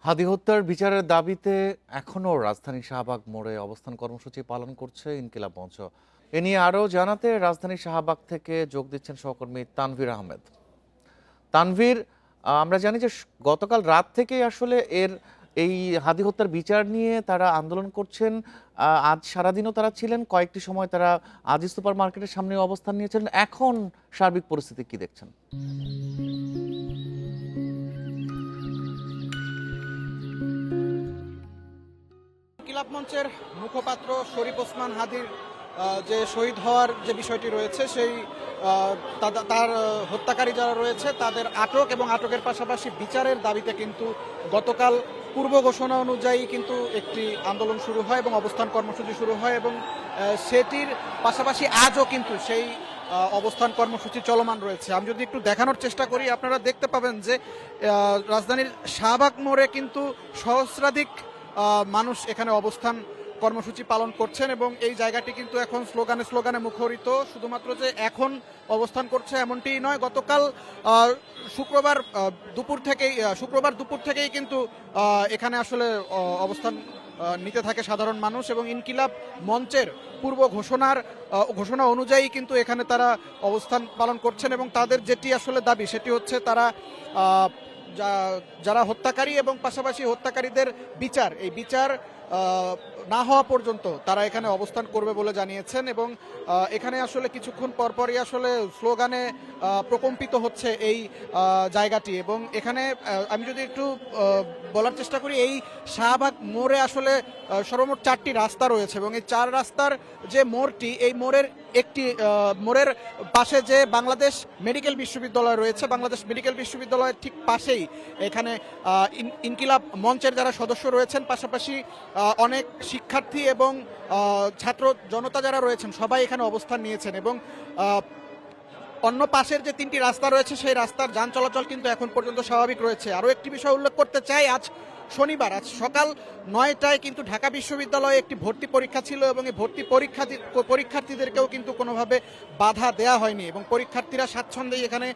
হাদি হত্যার বিচারের দাবিতে এখনও রাজধানীর শাহবাগ মোড়ে অবস্থান কর্মসূচি পালন করছে ইনকিলাব মঞ্চ। এ নিয়ে আরও জানাতে রাজধানীর শাহবাগ থেকে যোগ দিচ্ছেন সহকর্মী তানভীর আহমেদ। তানভীর, আমরা জানি যে গতকাল রাত থেকেই আসলে এই হাদি হত্যার বিচার নিয়ে তারা আন্দোলন করছেন। আজ সারাদিনও তারা ছিলেন, কয়েকটি সময় তারা আজি সুপার মার্কেটের সামনে অবস্থান নিয়েছিলেন। এখন সার্বিক পরিস্থিতি কি দেখছেন? ইনকিলাব মঞ্চের মুখপাত্র শরীফ ওসমান হাদির যে শহীদ হওয়ার যে বিষয়টি রয়েছে সেই তার হত্যাকারী যারা রয়েছে তাদের আটক এবং আটকের পাশাপাশি বিচারের দাবিতে কিন্তু গতকাল পূর্ব ঘোষণা অনুযায়ী কিন্তু একটি আন্দোলন শুরু হয় এবং অবস্থান কর্মসূচি শুরু হয় এবং সেটির পাশাপাশি আজও কিন্তু সেই অবস্থান কর্মসূচি চলমান রয়েছে। আমি যদি একটু দেখানোর চেষ্টা করি, আপনারা দেখতে পাবেন যে রাজধানীর শাহবাগ মোড়ে কিন্তু সহস্রাধিক মানুষ এখানে অবস্থান কর্মসূচি পালন করছেন এবং এই জায়গাটি কিন্তু এখন স্লোগানে স্লোগানে মুখরিত। শুধুমাত্র যে এখন অবস্থান করছে এমনটি নয়, গতকাল শুক্রবার দুপুর থেকেই কিন্তু এখানে আসলে অবস্থান নিতে থাকে সাধারণ মানুষ এবং ইনকিলাব মঞ্চের পূর্ব ঘোষণা অনুযায়ী কিন্তু এখানে তারা অবস্থান পালন করছেন এবং তাদের যেটি আসলে দাবি সেটি হচ্ছে তারা যারা হত্যাকারী এবং পাশাপাশি হত্যাকারীদের এই বিচার না হওয়া পর্যন্ত তারা এখানে অবস্থান করবে বলে জানিয়েছেন এবং এখানে আসলে কিছুক্ষণ পরপরই আসলে স্লোগানে প্রকম্পিত হচ্ছে এই জায়গাটি এবং এখানে আমি যদি একটু বলার চেষ্টা করি, এই শাহবাগ মোড়ে আসলে সর্বমোট 4টি রাস্তা রয়েছে এবং এই 4 রাস্তার যে মোড়টি, এই মোড়ের পাশে যে বাংলাদেশ মেডিকেল বিশ্ববিদ্যালয় রয়েছে, বাংলাদেশ মেডিকেল বিশ্ববিদ্যালয়ের ঠিক পাশেই এখানে ইনকিলাব মঞ্চের যারা সদস্য রয়েছেন, পাশাপাশি অনেক শিক্ষার্থী এবং ছাত্র জনতা যারা রয়েছেন সবাই এখানে অবস্থান নিয়েছেন এবং অন্য পাশের যে 3টি রাস্তা রয়েছে সেই রাস্তার যান চলাচল কিন্তু এখন পর্যন্ত স্বাভাবিক রয়েছে। আরও একটি বিষয় উল্লেখ করতে চাই, আজ শনিবার সকাল 9টায় কিন্তু ঢাকা বিশ্ববিদ্যালয়ে একটি ভর্তি পরীক্ষা ছিল এবং এই ভর্তি পরীক্ষার্থীদেরকেও কিন্তু কোনোভাবে বাধা দেওয়া হয়নি এবং পরীক্ষার্থীরা স্বাচ্ছন্দ্যেই এখানে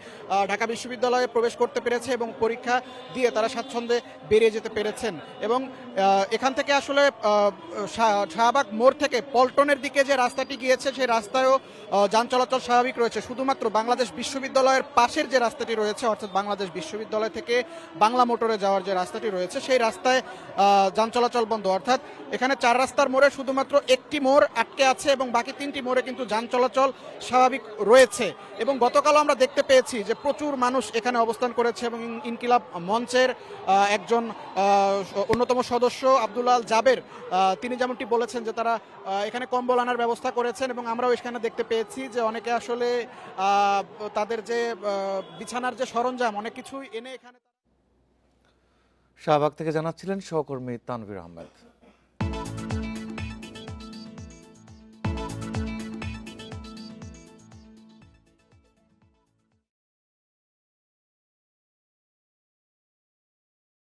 ঢাকা বিশ্ববিদ্যালয়ে প্রবেশ করতে পেরেছে এবং পরীক্ষা দিয়ে তারা স্বাচ্ছন্দ্যে বেরিয়ে যেতে পেরেছেন এবং এখান থেকে আসলে শাহবাগ মোড় থেকে পল্টনের দিকে যে রাস্তাটি গিয়েছে সেই রাস্তায়ও যান চলাচল স্বাভাবিক রয়েছে। শুধুমাত্র বাংলাদেশ বিশ্ববিদ্যালয়ের পাশের যে রাস্তাটি রয়েছে, অর্থাৎ বাংলাদেশ বিশ্ববিদ্যালয় থেকে বাংলা মোটরে যাওয়ার যে রাস্তাটি রয়েছে সেই রাস্তায় যান চলাচল বন্ধ। অর্থাৎ এখানে 4 রাস্তার মোড়ে শুধুমাত্র একটি মোড় আটকে আছে এবং বাকি 3টি মোড়ে কিন্তু যান চলাচল স্বাভাবিক রয়েছে এবং গতকাল আমরা দেখতে পেয়েছি যে প্রচুর মানুষ এখানে অবস্থান করেছে এবং ইনকিলাব মঞ্চের একজন অন্যতম সদস্য আব্দুল আল জাবের তিনি যেমনটি বলেছেন যে তারা এখানে কম্বল আনার ব্যবস্থা করেছেন এবং আমরাও এখানে দেখতে পেয়েছি যে অনেকে আসলে তাদের যে বিছানার যে সরঞ্জাম অনেক কিছুই এনে এখানে। শাহবাগ থেকে জানাচ্ছিলেন সহকর্মী তানভীর আহমেদ।